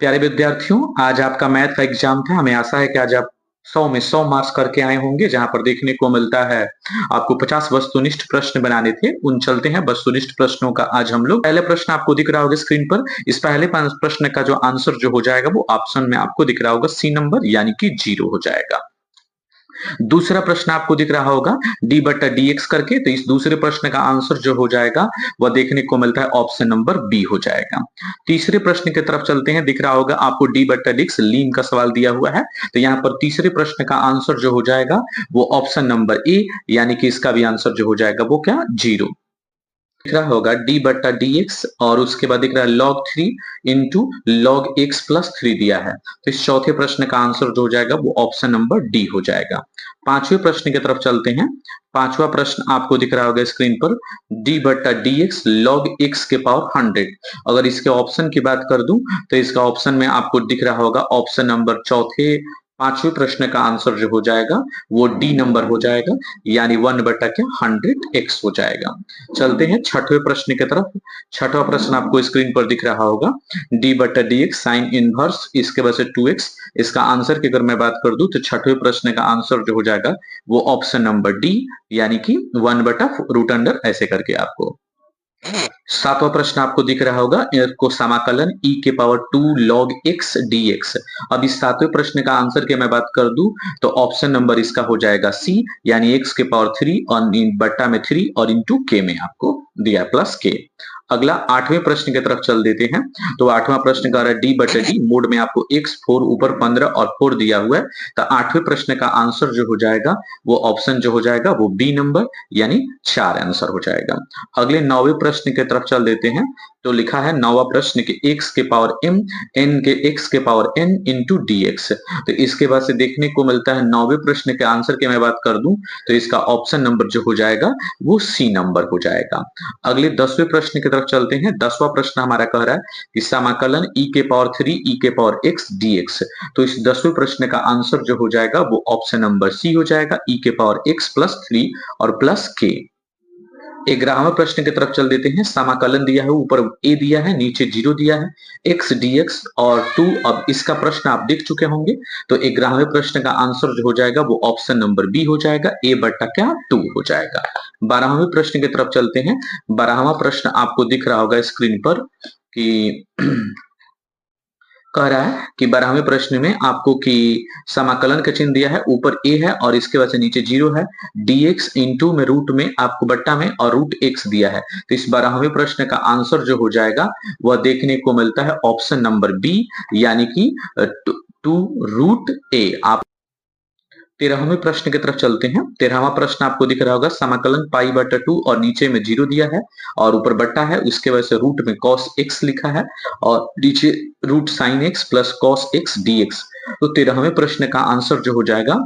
प्यारे विद्यार्थियों, आज आपका मैथ का एग्जाम था। हमें आशा है कि आज आप 100 में 100 मार्क्स करके आए होंगे। जहां पर देखने को मिलता है आपको 50 वस्तुनिष्ठ प्रश्न बनाने थे। उन चलते हैं वस्तुनिष्ठ प्रश्नों का आज हम लोग। पहले प्रश्न आपको दिख रहा होगा स्क्रीन पर। इस पहले प्रश्न का जो आंसर जो हो जाएगा वो ऑप्शन में आपको दिख रहा होगा सी नंबर, यानी कि 0 हो जाएगा। दूसरा प्रश्न आपको दिख रहा होगा डी बटा डी एक्स करके, तो इस दूसरे प्रश्न का आंसर जो हो जाएगा वह देखने को मिलता है ऑप्शन नंबर बी हो जाएगा। तीसरे प्रश्न की तरफ चलते हैं। दिख रहा होगा आपको डी बटा डी एक्स लीन का सवाल दिया हुआ है, तो यहाँ पर तीसरे प्रश्न का आंसर जो हो जाएगा वो ऑप्शन नंबर ए, यानी कि इसका भी आंसर जो हो जाएगा वो क्या, 0 दिख रहा होगा डी बटा डी एक्स, और उसके बाद दिख रहा है log 3 into log x plus 3 दिया है। तो इस चौथे प्रश्न का आंसर जो हो जाएगा वो ऑप्शन नंबर डी हो जाएगा। पांचवें प्रश्न की तरफ चलते हैं। पांचवा प्रश्न आपको दिख रहा होगा स्क्रीन पर, डी बटा डी एक्स लॉग एक्स के पावर 100। अगर इसके ऑप्शन की बात कर दूं तो इसका ऑप्शन में आपको दिख रहा होगा ऑप्शन नंबर चौथे पांचवें प्रश्न का आंसर जो हो जाएगा वो डी नंबर हो जाएगा, यानी 1 बटा क्या 100x हो जाएगा। चलते हैं छठवें प्रश्न की तरफ। छठवा प्रश्न आपको स्क्रीन पर दिख रहा होगा, डी बटा डी एक्स साइन इनवर्स इसके वजह से 2x। इसका आंसर की अगर मैं बात कर दूं तो छठवें प्रश्न का आंसर जो हो जाएगा वो ऑप्शन नंबर डी, यानी कि 1 बटा रूट अंडर ऐसे करके आपको। सातवां प्रश्न आपको दिख रहा होगा, को समाकलन e के पावर 2 log x dx। अब इस सातवें प्रश्न का आंसर की मैं बात कर दूं तो ऑप्शन नंबर इसका हो जाएगा सी, यानी x के पावर 3 और बट्टा में 3 और इंटू के में आपको दिया प्लस के। अगला आठवें प्रश्न की तरफ चल देते हैं। तो आठवां प्रश्न कह रहा है डी बटे डी मोड में आपको x 4 ऊपर 15 और 4 दिया हुआ है। तो आठवें प्रश्न का आंसर जो हो जाएगा वो ऑप्शन जो हो जाएगा वो बी नंबर, यानी 4 आंसर हो जाएगा। अगले नौवें प्रश्न की तरफ चल देते हैं। तो लिखा है नौवा प्रश्न के x के पावर m n के x के power n into D x. तो इसके बाद से देखने को मिलता है नौवे प्रश्न के आंसर की मैं बात कर दूं तो इसका ऑप्शन नंबर जो हो जाएगा वो सी नंबर हो जाएगा। अगले 10वें प्रश्न की तरफ चलते हैं। 10वां प्रश्न हमारा कह रहा है कि समाकलन e के पावर 3 e के पावर x dx। तो इस 10वें प्रश्न का आंसर जो हो जाएगा वो ऑप्शन नंबर सी हो जाएगा, e के पावर x प्लस 3 और प्लस के। 11वें प्रश्न की तरफ चल देते हैं। समाकलन दिया है, ऊपर a दिया है नीचे 0 दिया है, x dx और 2। अब इसका प्रश्न आप देख चुके होंगे। तो 11वें प्रश्न का आंसर जो हो जाएगा वो ऑप्शन नंबर बी हो जाएगा, a बटा क्या 2 हो जाएगा। 12वें प्रश्न की तरफ चलते हैं। 12वां प्रश्न आपको दिख रहा होगा स्क्रीन पर कि कह रहा है कि 12वें प्रश्न में आपको कि समाकलन का चिन्ह दिया है, ऊपर a है और इसके बाद से नीचे 0 है, dx इंटू में रूट में आपको बट्टा में और रूट x दिया है। तो इस 12वें प्रश्न का आंसर जो हो जाएगा वह देखने को मिलता है ऑप्शन नंबर बी, यानी कि 2 रूट a। आप 13वें प्रश्न की तरफ चलते हैं। 13वां प्रश्न आपको दिख रहा होगा, समाकलन पाई बटा 2 और नीचे में 0 दिया है और ऊपर बट्टा है, उसके वजह से रूट में cos x लिखा है और नीचे root sine x plus cos x dx। तो 13वें प्रश्न का आंसर जो हो जाएगा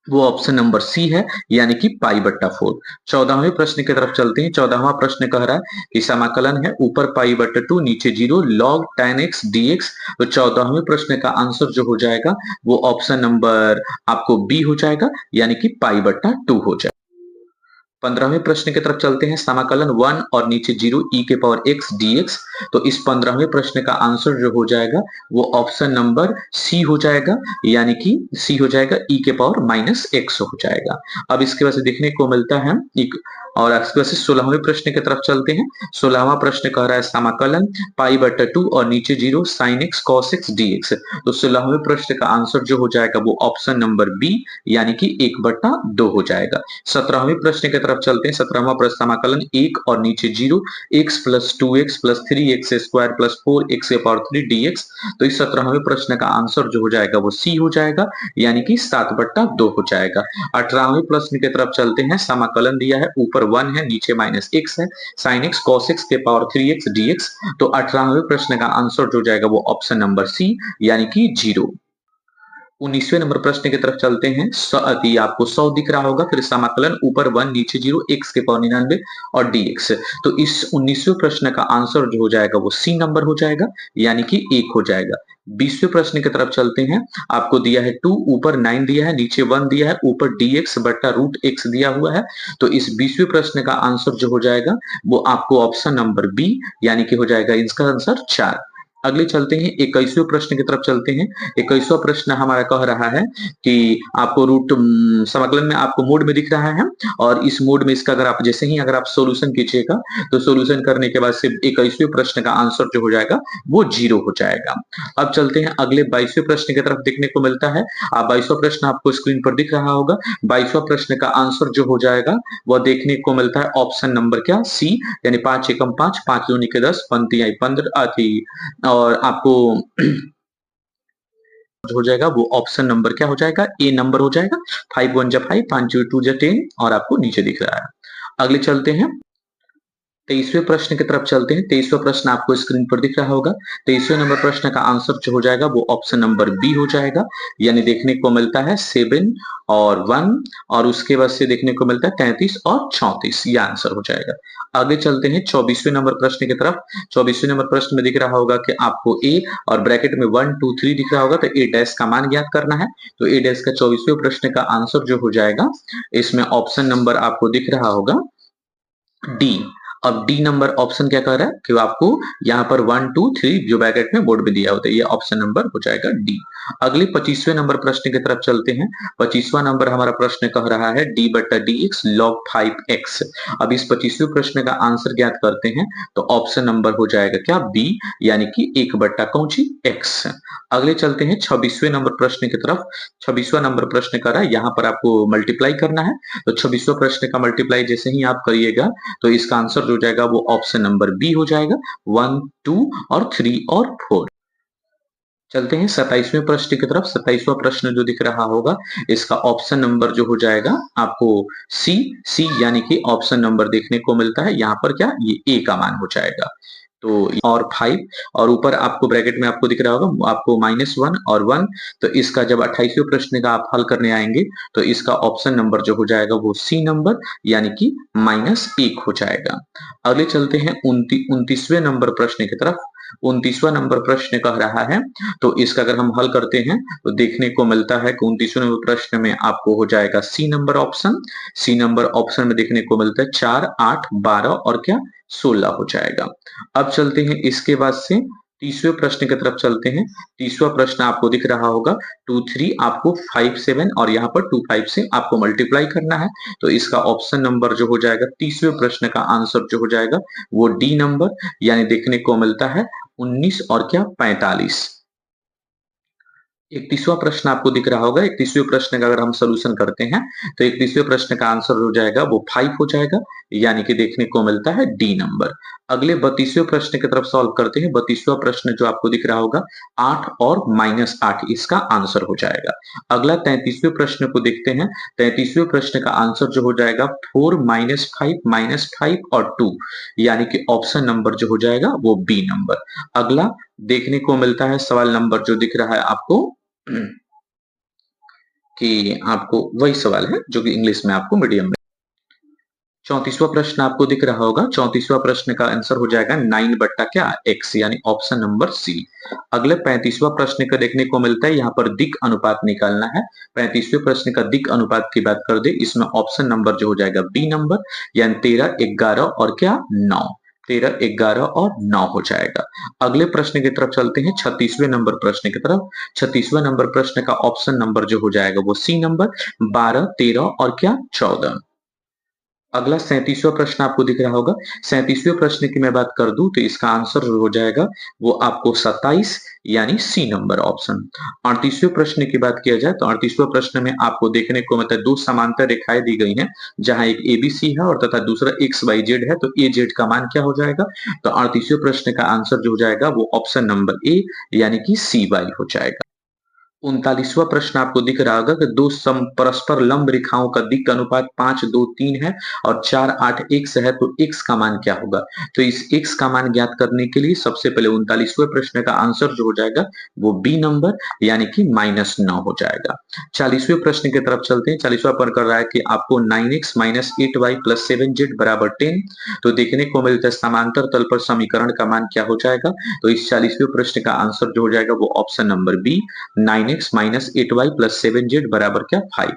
वो ऑप्शन नंबर सी है, यानी कि पाई बट्टा 4। 14वें प्रश्न की तरफ चलते हैं। 14वां प्रश्न कह रहा है कि समाकलन है, ऊपर पाई बट्टा 2 नीचे 0 log tan x dx। तो 14वें प्रश्न का आंसर जो हो जाएगा वो ऑप्शन नंबर आपको बी हो जाएगा, यानी कि पाई बट्टा 2 हो जाएगा। 15वें प्रश्न की तरफ चलते हैं। समाकलन 1 और नीचे 0 e के पावर x dx। तो इस 15वें प्रश्न का आंसर जो हो जाएगा वो ऑप्शन नंबर सी हो जाएगा, यानी कि सी हो जाएगा e के पावर माइनस x हो जाएगा। अब इसके बाद से देखने को मिलता है और इसके बाद से 16वें प्रश्न की तरफ चलते हैं। 16वां प्रश्न कह रहा है समाकलन पाई बटा 2 और नीचे 0 sin x cos x dx। तो 16वें प्रश्न का आंसर जो हो जाएगा वो ऑप्शन नंबर बी, यानी कि 1 बटा 2 हो जाएगा। 17वें प्रश्न की तरफ चलते हैं। 17वां प्रश्न समाकलन 1 और नीचे 0 x plus 2x plus 3x square plus 4x के पावर 3 dx। तो इस 17वें प्रश्न का आंसर जो हो जाएगा वो सी हो जाएगा, यानी कि 7 बट्टा 2 हो जाएगा। 18वें प्रश्न की तरफ चलते हैं। समाकलन दिया है, ऊपर 1 है नीचे माइनस x है, साइन x cos x के पावर 3x dx। तो 18वें प्रश्न का आंसर जो जाएगा वो ऑप्शन नंबर सी, यानी कि 0। 19वें नंबर प्रश्न की तरफ चलते हैं। आपको 100 दिख रहा होगा, फिर समाकलन ऊपर 1 नीचे 0 x के पावर 99 और dx। तो इस 19वें प्रश्न का आंसर जो हो जाएगा वो सी नंबर हो जाएगा, यानी कि 1 हो जाएगा। 20वें प्रश्न की तरफ चलते हैं। आपको दिया है 2 ऊपर 9 दिया है नीचे 1 दिया है, ऊपर dx बट्टा रूट x दिया हुआ है। तो इस 20वें प्रश्न का आंसर जो हो जाएगा वो आपको ऑप्शन नंबर बी, यानी कि हो जाएगा इसका आंसर 4। अगले चलते हैं 21वें प्रश्न की तरफ चलते हैं। 21वां प्रश्न हमारा कह रहा है कि आपको समाकलन में आपको मोड में दिख रहा है और इस मोड में इसका अगर आप जैसे ही अगर आप सॉल्यूशन कीजिएगा तो सॉल्यूशन करने के बाद से 21वें प्रश्न का आंसर जो हो जाएगा वो 0 हो जाएगा। अब चलते हैं अगले 22वें प्रश्न की तरफ देखने को मिलता है। 22वां प्रश्न आपको स्क्रीन पर दिख रहा होगा। 22वां प्रश्न का आंसर जो हो जाएगा वह देखने को मिलता है ऑप्शन नंबर क्या सी, यानी 5 एकम 5, 5 दूनी के 10, पंक्ति आई 15 थी और आपको हो जाएगा वो ऑप्शन नंबर क्या हो जाएगा ए नंबर हो जाएगा। 5 1 जा 5, 5 2 जा 10 और आपको नीचे दिख रहा है। अगले चलते हैं 23वें प्रश्न की तरफ चलते हैं। 23वां प्रश्न आपको स्क्रीन पर दिख रहा होगा। 23वें नंबर प्रश्न का आंसर जो हो जाएगा वो ऑप्शन नंबर बी हो जाएगा, यानी देखने को मिलता है 7 और 1 और उसके बाद से देखने को मिलता है 33 और 34, ये आंसर हो जाएगा। आगे चलते हैं 24वें नंबर प्रश्न की तरफ। 24वें नंबर प्रश्न में दिख रहा होगा कि आपको ए और ब्रैकेट में 1 2 3 दिख रहा होगा तो ए डैश का मान ज्ञात करना है। तो ए डैश का 24वें प्रश्न का आंसर जो हो जाएगा इसमें ऑप्शन नंबर आपको दिख रहा होगा डी। अब डी नंबर ऑप्शन क्या कह रहा है कि आपको यहाँ पर 1 2 3 जो ब्रैकेट में बोर्ड में दिया होता है, ये ऑप्शन नंबर हो जाएगा डी। अगले 25वें नंबर प्रश्न की तरफ चलते हैं। 25वां नंबर हमारा प्रश्न कह रहा है डी बटा डी एक्स लॉग 5x। अब इस 25वें प्रश्न का आंसर ज्ञात करते हैं तो ऑप्शन नंबर हो जाएगा क्या बी, यानी कि 1 बट्टा कौची एक्स। अगले चलते हैं 26वें नंबर प्रश्न की तरफ। 26वां नंबर प्रश्न कर रहा है, यहाँ पर आपको मल्टीप्लाई करना है। तो 26वां प्रश्न का मल्टीप्लाई जैसे ही आप करिएगा तो इसका आंसर जो जाएगा वो ऑप्शन नंबर बी हो जाएगा, 1 2 और 3 और 4। चलते हैं 27वें प्रश्न की तरफ। 27वां प्रश्न जो दिख रहा होगा इसका ऑप्शन नंबर जो हो जाएगा आपको सी, सी यानी कि ऑप्शन नंबर देखने को मिलता है यहाँ पर क्या ये ए का मान हो जाएगा। तो और 5 और ऊपर आपको ब्रैकेट में आपको दिख रहा होगा आपको -1 और 1। तो इसका जब 28वें प्रश्न का आप हल करने आएंगे तो इसका ऑप्शन नंबर जो हो जाएगा वो सी नंबर, यानी कि -1 हो जाएगा। अगले चलते हैं 29वें नंबर प्रश्न की तरफ। 29वां नंबर प्रश्न कह रहा है तो इसका अगर हम हल करते हैं तो देखने को मिलता है कि 29वें नंबर प्रश्न में आपको हो जाएगा C number option. C number option में देखने को मिलता है 4 8 12 और क्या 16 हो जाएगा। अब चलते हैं इसके बाद से 30वें प्रश्न की तरफ चलते हैं। 30वां प्रश्न आपको दिख रहा होगा 2 3 आपको 5 7 और यहाँ पर 2 5 से आपको मल्टीप्लाई करना है। तो इसका ऑप्शन नंबर जो हो जाएगा 30वें प्रश्न का आंसर जो हो जाएगा वो डी नंबर, यानी देखने को मिलता है 19 और क्या 45। 31वां प्रश्न आपको दिख रहा होगा। 31वें प्रश्न का अगर हम सॉल्यूशन करते हैं तो 31वें प्रश्न का आंसर हो जाएगा वो 5 हो जाएगा, यानी कि देखने को मिलता है डी नंबर। अगले 32वें प्रश्न की तरफ सॉल्व करते हैं। 32वां प्रश्न जो आपको दिख रहा होगा 8 और -8 इसका आंसर हो जाएगा। अगला 33वें प्रश्न को देखते हैं। 33वें प्रश्न का आंसर जो हो जाएगा 4 -5 और 2, यानी कि ऑप्शन नंबर जो हो जाएगा वो बी नंबर। अगला देखने को मिलता है सवाल नंबर जो दिख रहा है आपको कि आपको वही सवाल है जो कि इंग्लिश में आपको मीडियम में। 34वां प्रश्न आपको दिख रहा होगा। 34वां प्रश्न का आंसर हो जाएगा 9 बट्टा क्या x, यानी ऑप्शन नंबर सी। अगले 35वां प्रश्न का देखने को मिलता है यहाँ पर दिक अनुपात निकालना है। 35वें प्रश्न का दिक अनुपात की बात कर दे इसमें ऑप्शन नंबर जो हो जाएगा बी नंबर, यानी 13 11 और क्या 9। 13 11 और 9 हो जाएगा। अगले प्रश्न की तरफ चलते हैं 36वें नंबर प्रश्न की तरफ। 36वां नंबर प्रश्न का ऑप्शन नंबर जो हो जाएगा वो सी नंबर, 12 13 और क्या 14। अगला 37वां प्रश्न आपको दिख रहा होगा। 37वें प्रश्न की मैं बात कर दूं तो इसका आंसर हो जाएगा वो आपको 27, यानी सी नंबर ऑप्शन। 38वें प्रश्न की बात किया जाए तो 38वें प्रश्न में आपको देखने को मतलब दो समांतर रेखाएं दी गई हैं, जहां एक एबीसी है और तथा दूसरा एक्स वाई जेड है। तो ए जेड का मान क्या हो जाएगा? तो 38वें प्रश्न का आंसर जो हो जाएगा वो ऑप्शन नंबर ए, यानी कि सी वाई हो जाएगा। 39वां प्रश्न आपको दिख रहा होगा कि दो परस्पर लंब रेखाओं का दिक् अनुपात 5 2 3 है और 4 8 x है, तो x का मान क्या होगा? तो इस x का मान ज्ञात करने के लिए सबसे पहले 39वें प्रश्न का आंसर जो हो जाएगा वो बी नंबर, यानी कि -9 हो जाएगा। 40वें प्रश्न की तरफ चलते हैं। 40वां प्रश्न कर रहा है कि आपको 9x - 8y + 7z = 10। तो देखने को मिलता है समांतर तल पर समीकरण का मान क्या हो जाएगा? तो इस 40वें प्रश्न का आंसर जो हो जाएगा वो option number B, 9x - 8y + 7z बराबर क्या 5।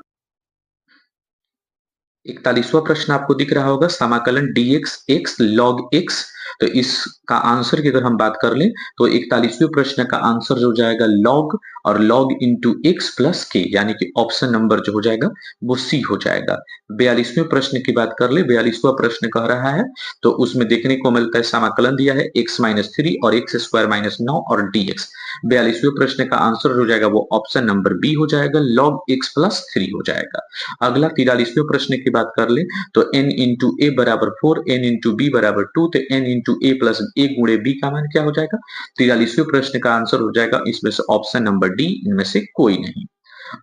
41वां प्रश्न आपको दिख रहा होगा समाकलन dx x log x तो इसका आंसर की अगर हम बात कर लें तो 41वें प्रश्न का आंसर जो हो जाएगा लॉग और लॉग इंटू एक्स प्लस के, यानी कि ऑप्शन नंबर जो हो जाएगा वो सी हो जाएगा। 42वें प्रश्न की बात कर ले, 42वां प्रश्न कह रहा है तो उसमें देखने को मिलता है समाकलन दिया है x माइनस 3 और एक्स स्क्वायर माइनस 9 और dx। 42वें प्रश्न का आंसर हो जाएगा वो ऑप्शन नंबर बी हो जाएगा, लॉग x प्लस 3 हो जाएगा। अगला 43वें प्रश्न की बात कर ले तो n इंटू ए बराबर 4, n इंटू बी बराबर 2, तो n इंटू ए प्लस ए गुणे बी का मान क्या हो जाएगा? 43वें प्रश्न का आंसर हो जाएगा इसमें से ऑप्शन नंबर डी, इनमें से कोई नहीं।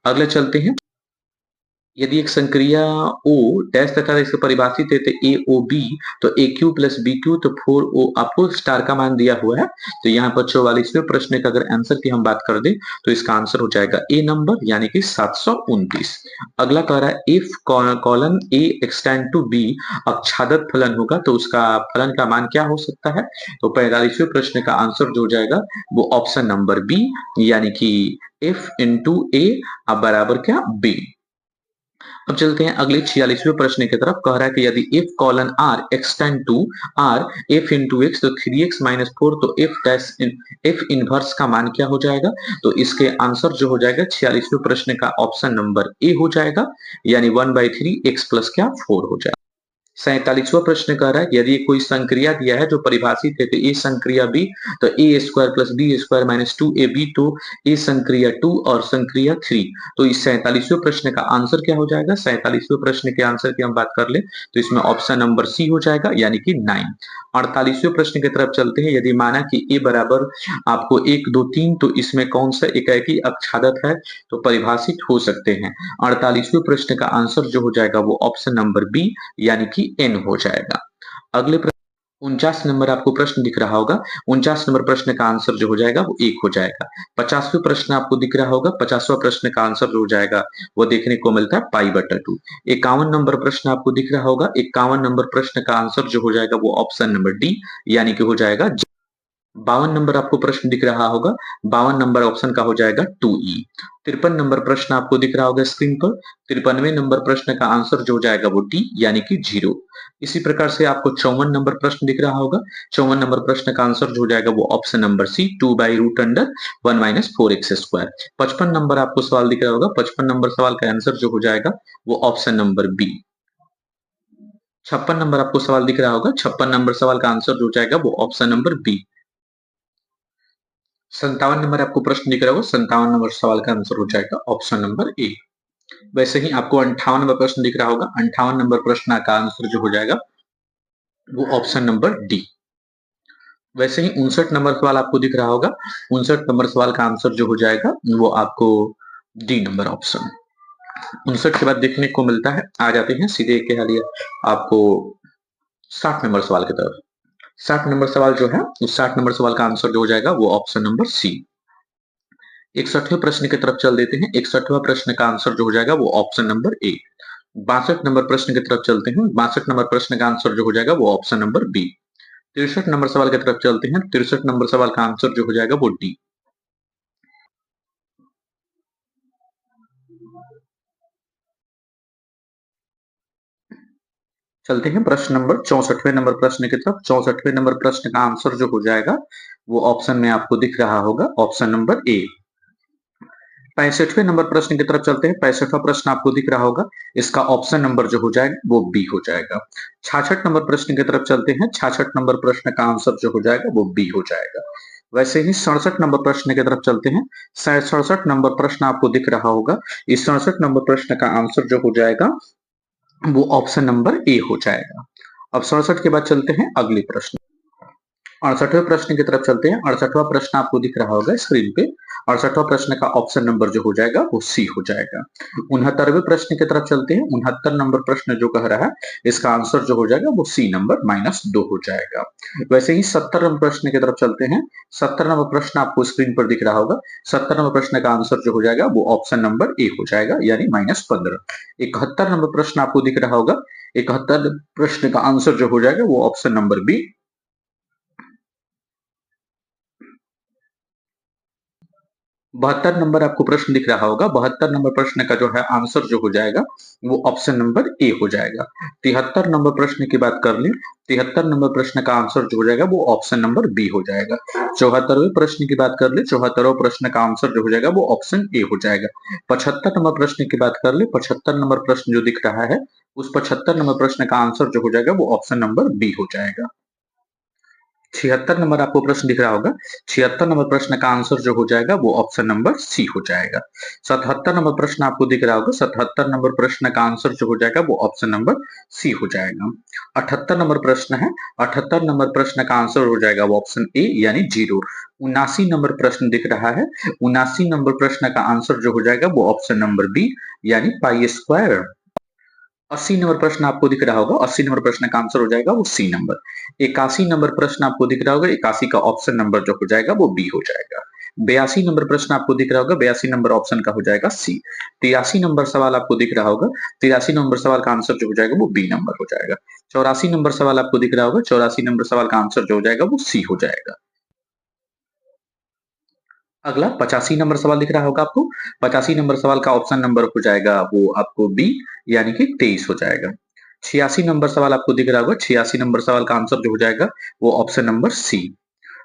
अगले चलते हैं, यदि एक संक्रिया O डैश तथा इसे परिभाषित है तो ए ओ बी, तो ए क्यू प्लस बी क्यू, तो 4O आपको स्टार का मान दिया हुआ है। तो यहाँ पर 44वें प्रश्न का अगर आंसर की हम बात कर दें तो इसका आंसर हो जाएगा ए नंबर, यानी कि 729। अगला कह रहा है if colon A extend to B अक्षादत फलन होगा तो उसका फलन का मान क्या हो सकता है? तो 45वें प्रश्न का आंसर जो हो जाएगा वो ऑप्शन नंबर बी, यानी कि एफ इंटू ए बराबर क्या बी। अब चलते हैं अगले 46वें प्रश्न की तरफ। कह रहा है कि यदि f colon R extend to R f into x, तो 3x माइनस 4, तो एफ इनवर्स का मान क्या हो जाएगा? तो इसके आंसर जो हो जाएगा 46वें प्रश्न का ऑप्शन नंबर ए हो जाएगा, यानी 1/3 एक्स प्लस क्या 4 हो जाएगा। 47वां प्रश्न कह रहा है यदि कोई संक्रिया दिया है जो परिभाषित है तो ए संक्रिया बी, तो A square plus B square minus 2ab, तो ए संक्रिया 2 और संक्रिया 3। तो इस 47वें प्रश्न का आंसर क्या हो जाएगा? 47वें प्रश्न के आंसर की हम बात कर ले तो इसमें ऑप्शन नंबर सी हो जाएगा, यानी कि 9। 48वें प्रश्न की तरफ चलते हैं। यदि माना कि ए बराबर आपको 1 2 3, तो इसमें कौन सा एकाएकी अक्षादत है? तो परिभाषित हो सकते हैं। 48वें प्रश्न का आंसर जो हो जाएगा वो ऑप्शन नंबर बी, यानी कि एन हो जाएगा। अगले 49 नंबर आपको प्रश्न दिख रहा होगा। 49 नंबर प्रश्न का आंसर जो हो जाएगा वो 1 हो जाएगा। 50वां प्रश्न आपको दिख रहा होगा। 50वां प्रश्न का आंसर जो हो जाएगा वो देखने को मिलता है π/2। 51 नंबर प्रश्न आपको दिख रहा होगा। 51 नंबर प्रश्न का आंसर जो हो जाएगा वो ऑप्शन नंबर डी, यानी कि हो जाएगा 52 नंबर आपको प्रश्न दिख रहा होगा। 52 नंबर ऑप्शन का हो जाएगा 2E। 53 नंबर प्रश्न आपको दिख रहा होगा स्क्रीन पर। 53वें नंबर प्रश्न का आंसर जो हो जाएगा वो डी, यानी कि 0। इसी प्रकार से आपको 54 नंबर प्रश्न दिख रहा होगा। 54 नंबर प्रश्न का आंसर जो हो जाएगा वो option number C, 2/√1 minus 4x square. 55 number आपको सवाल दिख रहा होगा। 55 नंबर सवाल का आंसर जो हो जाएगा वो ऑप्शन नंबर बी। 56 नंबर आपको सवाल दिख रहा होगा। 56 नंबर सवाल का आंसर जो हो जाएगा वो ऑप्शन नंबर बी। 57 नंबर आपको प्रश्न दिख रहा होगा। 57 नंबर सवाल का आंसर हो जाएगा ऑप्शन नंबर ए। वैसे ही आपको 58 नंबर प्रश्न दिख रहा होगा। 58 नंबर प्रश्न का आंसर जो हो जाएगा वो ऑप्शन नंबर डी। वैसे ही 59 नंबर सवाल आपको दिख रहा होगा। 59 नंबर सवाल का आंसर जो हो जाएगा वो आपको डी नंबर ऑप्शन। 59 के बाद देखने को मिलता है, आ जाते हैं सीधे क्या लिया आपको 60 नंबर सवाल की तरफ। 60 नंबर सवाल जो है उस 60 नंबर सवाल का आंसर जो हो जाएगा वो ऑप्शन नंबर सी। 61वें प्रश्न की तरफ चल देते हैं। 61वां प्रश्न का आंसर जो हो जाएगा वो ऑप्शन नंबर ए। 62 नंबर प्रश्न की तरफ चलते हैं। 62 नंबर प्रश्न का आंसर जो हो जाएगा वो ऑप्शन नंबर बी। 63 नंबर सवाल की तरफ चलते हैं। 63 नंबर सवाल का आंसर जो हो जाएगा वो डी। चलते हैं प्रश्न नंबर 64वें नंबर प्रश्न की तरफ। 64वें नंबर प्रश्न का आंसर जो हो जाएगा वो ऑप्शन में आपको दिख रहा होगा, ऑप्शन नंबर ए। 65वें नंबर प्रश्न की तरफ चलते हैं। 65वां प्रश्न आपको दिख रहा होगा। इसका ऑप्शन नंबर जो हो जाएगा वो बी हो जाएगा। 66 नंबर प्रश्न की तरफ चलते हैं। 66 नंबर प्रश्न का आंसर जो हो जाएगा वो बी हो जाएगा। वैसे ही 67 नंबर प्रश्न की तरफ चलते हैं। 67 नंबर प्रश्न आपको दिख रहा होगा। इस 67 नंबर प्रश्न का आंसर जो हो जाएगा वो ऑप्शन नंबर ए हो जाएगा। अब 67 के बाद चलते हैं अगले प्रश्न। 68वें प्रश्न की तरफ चलते हैं। 68वां प्रश्न आपको दिख रहा होगा स्क्रीन पे। 68वां प्रश्न का ऑप्शन नंबर जो हो जाएगा वो सी हो जाएगा। 69वें प्रश्न की तरफ चलते हैं। 69 नंबर प्रश्न जो कह रहा है इसका आंसर जो हो जाएगा वो सी नंबर -2 हो जाएगा। वैसे ही 70 नंबर प्रश्न की तरफ चलते हैं। 70 नंबर प्रश्न आपको स्क्रीन पर दिख रहा होगा। 70 नंबर प्रश्न का आंसर जो हो जाएगा वो ऑप्शन नंबर ए हो जाएगा, यानी -15। 71 नंबर प्रश्न आपको दिख रहा होगा। 71 प्रश्न का आंसर जो हो जाएगा वो ऑप्शन नंबर बी। 72 नंबर आपको प्रश्न दिख रहा होगा। 72 नंबर प्रश्न का जो है आंसर जो हो जाएगा वो ऑप्शन नंबर ए हो जाएगा। 73 नंबर प्रश्न की बात कर लें, 73 नंबर प्रश्न का आंसर जो हो जाएगा वो ऑप्शन नंबर बी हो जाएगा। 74वें प्रश्न की बात कर ले, 74वें प्रश्न का आंसर जो हो जाएगा वो ऑप्शन ए हो जाएगा। 75 नंबर प्रश्न की बात कर ले, 75 नंबर प्रश्न जो दिख रहा है उस 75 नंबर प्रश्न का आंसर जो हो जाएगा वो ऑप्शन नंबर बी हो जाएगा। 76 नंबर आपको प्रश्न दिख रहा होगा। 76 नंबर प्रश्न का आंसर जो हो जाएगा वो ऑप्शन नंबर सी हो जाएगा। 77 नंबर प्रश्न आपको दिख रहा होगा। 77 नंबर प्रश्न का आंसर जो हो जाएगा वो ऑप्शन नंबर सी हो जाएगा। 78 नंबर प्रश्न है। 78 नंबर प्रश्न का आंसर हो जाएगा वो ऑप्शन ए यानी 0। 79 नंबर प्रश्न दिख रहा है। 79 नंबर प्रश्न का आंसर जो हो जाएगा वो ऑप्शन नंबर बी यानी पाई स्क्वायर। 80 नंबर प्रश्न आपको दिख रहा होगा। 80 नंबर प्रश्न का आंसर हो जाएगा वो सी नंबर। 81 नंबर प्रश्न आपको दिख रहा होगा। 81 का ऑप्शन नंबर जो हो जाएगा वो बी हो जाएगा। 82 नंबर प्रश्न आपको दिख रहा होगा। 82 नंबर ऑप्शन का हो जाएगा सी। 83 नंबर सवाल आपको दिख रहा होगा। 83 नंबर सवाल का आंसर जो हो जाएगा वो बी नंबर हो जाएगा। 84 नंबर सवाल आपको दिख रहा होगा। 84 नंबर सवाल का आंसर जो हो जाएगा वो सी हो जाएगा। अगला 85 नंबर सवाल दिख रहा होगा आपको। 85 नंबर सवाल का ऑप्शन नंबर हो जाएगा वो आपको बी यानी कि 23 हो जाएगा। 86 नंबर सवाल आपको दिख रहा होगा। 86 नंबर सवाल का आंसर जो हो जाएगा वो ऑप्शन नंबर सी।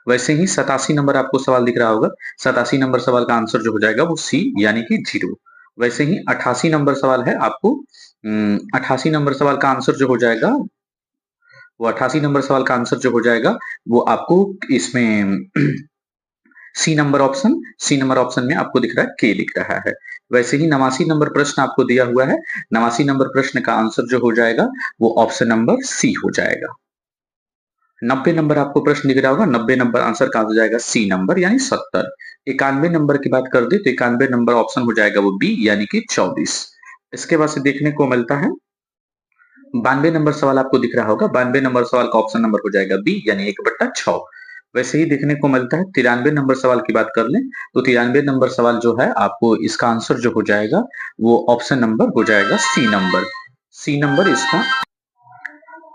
वैसे ही 87 नंबर आपको सवाल दिख रहा होगा। 87 नंबर सवाल का आंसर जो हो जाएगा वो सी यानी कि 0। वैसे ही 88 नंबर सवाल है आपको 88 नंबर सवाल का आंसर जो हो जाएगा वो 88 नंबर सवाल का आंसर जो हो जाएगा वो आपको इसमें सी नंबर ऑप्शन में आपको दिख रहा है के लिख रहा है। वैसे ही 89 नंबर प्रश्न आपको दिया हुआ है। 89 नंबर प्रश्न का आंसर जो हो जाएगा वो ऑप्शन नंबर सी हो जाएगा। 90 नंबर आपको प्रश्न दिख रहा होगा। 90 नंबर आंसर का हो जाएगा सी नंबर यानी 70। 91 नंबर की बात कर दे तो 91 नंबर ऑप्शन हो जाएगा वो बी यानी कि 24। इसके बाद से देखने को मिलता है 92 नंबर सवाल आपको दिख रहा होगा। 92 नंबर सवाल का ऑप्शन नंबर हो जाएगा बी यानी 1/6। वैसे ही देखने को मिलता है 93 नंबर सवाल की बात कर लें तो 93 नंबर सवाल जो है आपको इसका आंसर जो हो जाएगा वो ऑप्शन नंबर हो जाएगा सी नंबर। सी नंबर इसका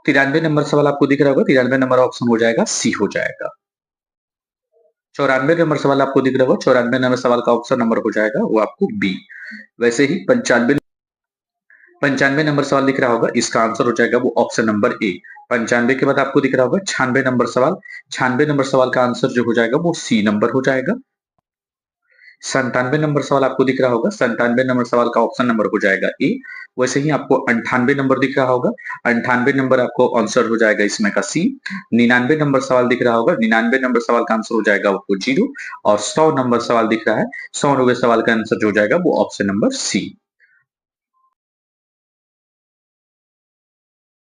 93 नंबर सवाल आपको दिख रहा होगा। 93 नंबर ऑप्शन हो जाएगा सी हो जाएगा। 94 नंबर सवाल आपको दिख रहा होगा। 94 नंबर सवाल का ऑप्शन नंबर हो जाएगा वो आपको बी। वैसे ही 95 नंबर सवाल दिख रहा होगा। इसका आंसर हो जाएगा वो ऑप्शन नंबर ए। 95 के बाद आपको दिख रहा होगा 96 नंबर सवाल। 96 नंबर सवाल का आंसर जो हो जाएगा वो सी नंबर हो जाएगा। 97 नंबर सवाल आपको दिख रहा होगा। 97 नंबर सवाल का ऑप्शन नंबर हो जाएगा ए। वैसे ही आपको 98 नंबर दिख रहा होगा। 98 नंबर आपको आंसर हो जाएगा इसमें का सी। 99 नंबर सवाल दिख रहा होगा। 99 नंबर सवाल का आंसर हो जाएगा वो 0। और 100 नंबर सवाल दिख रहा है। 100 नंबर सवाल का आंसर जो हो जाएगा वो ऑप्शन नंबर सी।